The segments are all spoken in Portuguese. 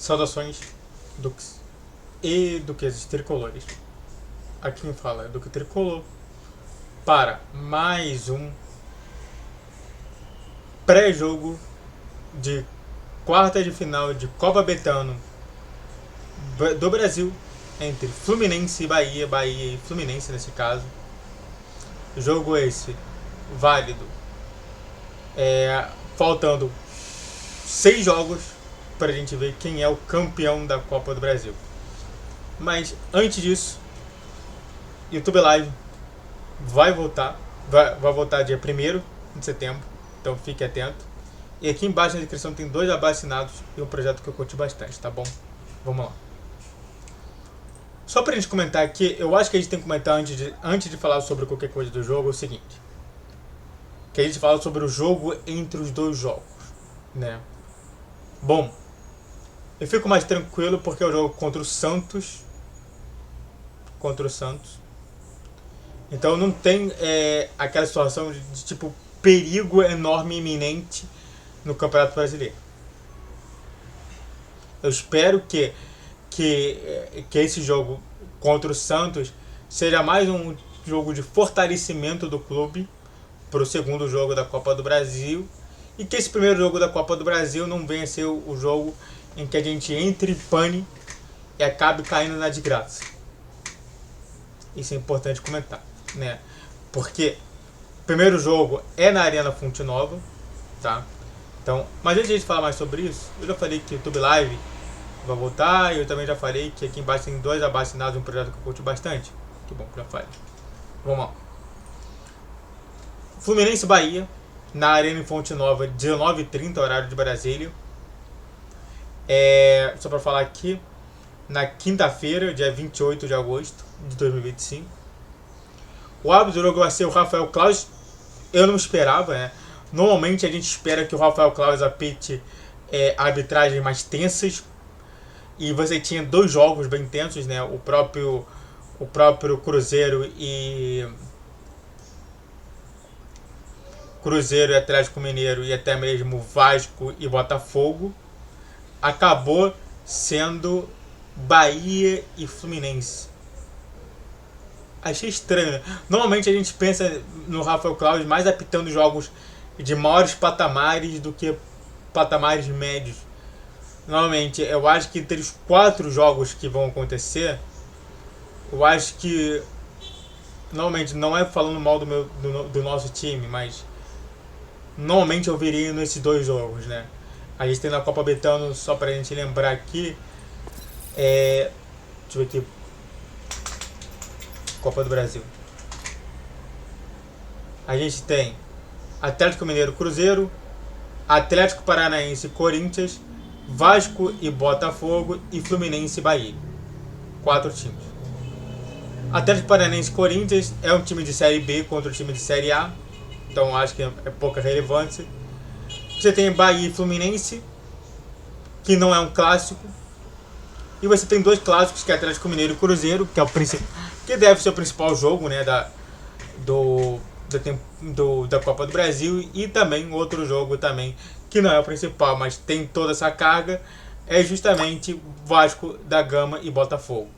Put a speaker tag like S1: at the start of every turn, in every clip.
S1: Saudações, Dux e duqueses tricolores. Aqui quem fala é Duque Tricolor para mais um pré-jogo de quarta de final de Copa Betano do Brasil entre Fluminense e Bahia, Bahia e Fluminense nesse caso. Jogo esse válido, faltando 6 jogos para a gente ver quem é o campeão da Copa do Brasil. Mas antes disso, YouTube Live vai voltar dia 1º de setembro, então fique atento. E aqui embaixo na descrição tem 2 abacinados e um projeto que eu curti bastante, tá bom? Vamos lá. Só pra gente comentar aqui, eu acho que a gente tem que comentar antes de falar sobre qualquer coisa do jogo, é o seguinte. Que a gente fala sobre o jogo entre os dois jogos, né? Bom, eu fico mais tranquilo porque é o jogo contra o Santos. Então não tem aquela situação de tipo perigo enorme iminente no Campeonato Brasileiro. Eu espero que esse jogo contra o Santos seja mais um jogo de fortalecimento do clube para o segundo jogo da Copa do Brasil, e que esse primeiro jogo da Copa do Brasil não venha ser o jogo em que a gente entre em pane e acabe caindo na desgraça. Isso é importante comentar, né? Porque o primeiro jogo é na Arena Fonte Nova, tá? Então, mas antes de a gente falar mais sobre isso, eu já falei que o YouTube Live vai voltar, e eu também já falei que aqui embaixo tem 2 abacinados, um projeto que eu curto bastante. Que bom que já falei. Vamos lá. Fluminense Bahia, na Arena Fonte Nova, 19h30, horário de Brasília. Só pra falar aqui, na quinta-feira, dia 28 de agosto de 2025. O árbitro do jogo vai ser o Rafael Claus. Eu não esperava, né? Normalmente a gente espera que o Rafael Claus apite arbitragens mais tensas. E você tinha 2 jogos bem tensos, né? O próprio Cruzeiro e Atlético Mineiro, e até mesmo Vasco e Botafogo. Acabou sendo Bahia e Fluminense. Achei estranho, né? Normalmente a gente pensa no Rafael Claus mais apitando jogos de maiores patamares do que patamares médios. Normalmente, eu acho que entre os 4 jogos que vão acontecer, eu acho que, normalmente, não é falando mal do nosso time, mas normalmente eu viria nesses 2 jogos, né? A gente tem na Copa Betano, só pra gente lembrar aqui, deixa eu ver aqui, Copa do Brasil. A gente tem Atlético Mineiro, Cruzeiro, Atlético Paranaense, Corinthians, Vasco e Botafogo, e Fluminense e Bahia. 4 times. Atlético Paranaense e Corinthians é um time de Série B contra um time de Série A, então acho que é pouca relevância. Você tem Bahia e Fluminense, que não é um clássico. E você tem 2 clássicos, que é Atlético Mineiro e Cruzeiro, que é o que deve ser o principal jogo, né, da Copa do Brasil. E também outro jogo também, que não é o principal, mas tem toda essa carga, é justamente Vasco da Gama e Botafogo.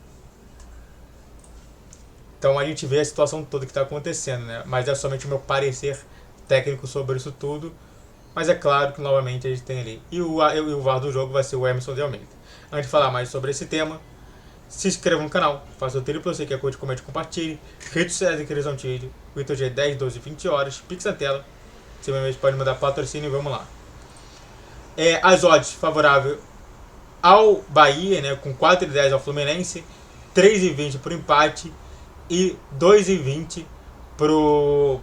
S1: Então a gente vê a situação toda que está acontecendo, né? Mas é somente o meu parecer técnico sobre isso tudo. Mas é claro que novamente a gente tem ali. E o VAR do jogo vai ser o Emerson de Almeida. Antes de falar mais sobre esse tema, se inscreva no canal, faça o triplo, você que é curte, comente, compartilhe. Redes sociais de Crisão Tídio, o G 10, 12, 20 horas, Pix na tela. Você mesmo pode mandar patrocínio e vamos lá. As odds favorável ao Bahia, né, com 4,10 ao Fluminense, 3,20 para o empate e 2,20 pro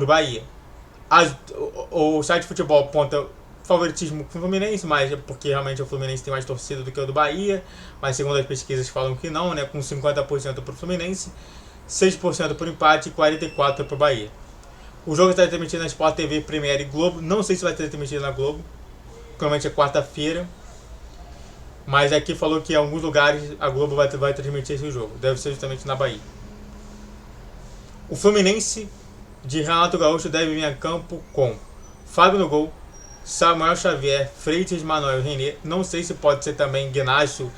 S1: Bahia. O site de futebol aponta favoritismo com o Fluminense, mas é porque realmente o Fluminense tem mais torcida do que o do Bahia, mas segundo as pesquisas falam que não, né, com 50% para o Fluminense, 6% para o empate e 44% para o Bahia. O jogo está transmitido na Sport TV, Premiere e Globo. Não sei se vai ser transmitido na Globo, provavelmente é quarta-feira, mas aqui falou que em alguns lugares a Globo vai transmitir esse jogo, deve ser justamente na Bahia. O Fluminense de Renato Gaúcho deve vir a campo com Fábio no gol, Samuel Xavier, Freitas, Manuel, René. Não sei se pode ser também Ignacio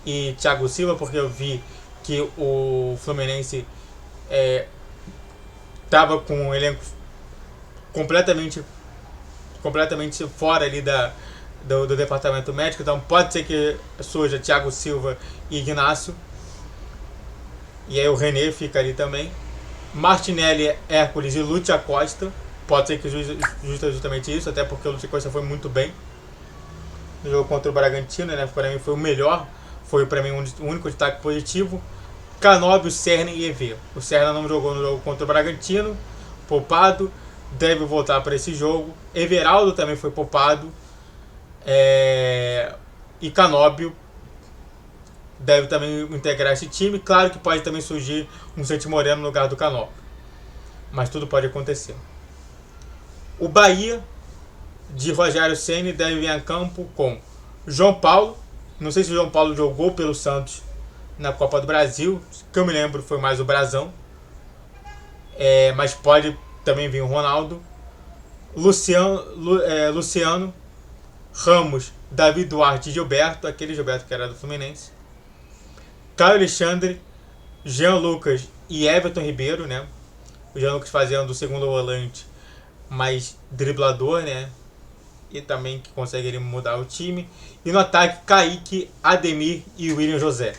S1: e Thiago Silva, porque eu vi que o Fluminense estava com um elenco completamente fora ali do departamento médico, então pode ser que surja Thiago Silva e Ignacio, e aí o René fica ali também. Martinelli, Hércules e Lúcio Acosta, pode ser que justamente isso, até porque o Lúcio Acosta foi muito bem no jogo contra o Bragantino, né? Para mim foi o melhor, foi para mim o único destaque positivo. Canóbio, Serna e EV. O Serna não jogou no jogo contra o Bragantino, poupado, deve voltar para esse jogo. Everaldo também foi poupado. E Canóbio deve também integrar esse time. Claro que pode também surgir um Santi Moreno no lugar do Canóbio, mas tudo pode acontecer. O Bahia de Rogério Ceni deve vir a campo com João Paulo. Não sei se o João Paulo jogou pelo Santos na Copa do Brasil, que eu me lembro foi mais o Brasão, mas pode também vir o Ronaldo. Luciano, Ramos, Davi Duarte e Gilberto, aquele Gilberto que era do Fluminense. Caio Alexandre, Jean Lucas e Everton Ribeiro, né? O Jean Lucas fazendo o segundo volante, mais driblador, né? E também que consegue mudar o time. E no ataque, Kaique, Ademir e William José.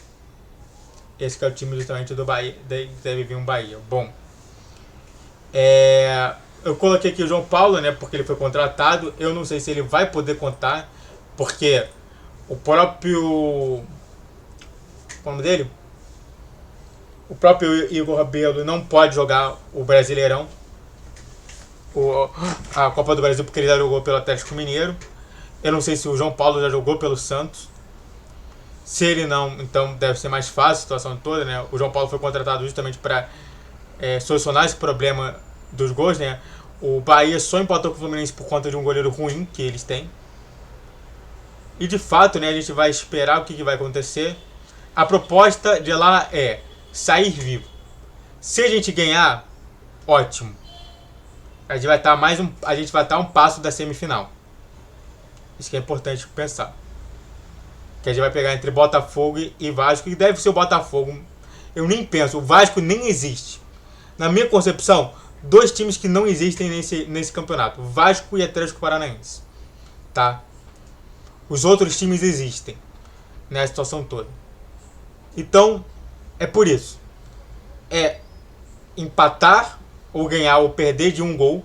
S1: Esse que é o time justamente do Bahia. Deve vir um Bahia. Bom, eu coloquei aqui o João Paulo, né? Porque ele foi contratado. Eu não sei se ele vai poder contar, porque o próprio... Qual é o nome dele? O próprio Igor Rabelo não pode jogar o Brasileirão, a Copa do Brasil, porque ele já jogou pelo Atlético Mineiro. Eu não sei se o João Paulo já jogou pelo Santos. Se ele não, então deve ser mais fácil a situação toda, né? O João Paulo foi contratado justamente para solucionar esse problema dos gols, né? O Bahia só empatou com o Fluminense por conta de um goleiro ruim que eles têm. E de fato, né, a gente vai esperar o que vai acontecer. A proposta de lá é sair vivo. Se a gente ganhar, ótimo. A gente vai estar um passo da semifinal. Isso que é importante pensar. Que a gente vai pegar entre Botafogo e Vasco, e deve ser o Botafogo. Eu nem penso, o Vasco nem existe. Na minha concepção, dois times que não existem nesse campeonato: Vasco e Atlético Paranaense. Tá? Os outros times existem nessa situação toda. Então, é por isso. É empatar ou ganhar ou perder de um gol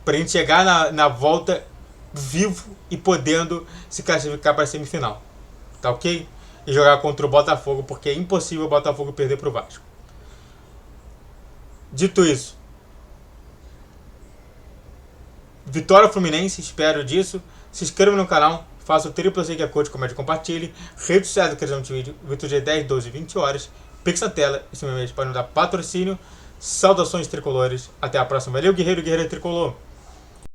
S1: pra gente chegar na volta vivo e podendo se classificar para a semifinal. Tá ok? E jogar contra o Botafogo, porque é impossível o Botafogo perder pro Vasco. Dito isso, vitória Fluminense, espero disso. Se inscreva no canal, faça o triplo like, curte, comente, compartilhe. Redes sociais da criação de vídeo, Vitor G 10, 12, 20 horas. Pix na tela, esse meu mês para nos dar patrocínio. Saudações tricolores, até a próxima. Valeu, guerreiro, guerreiro tricolor.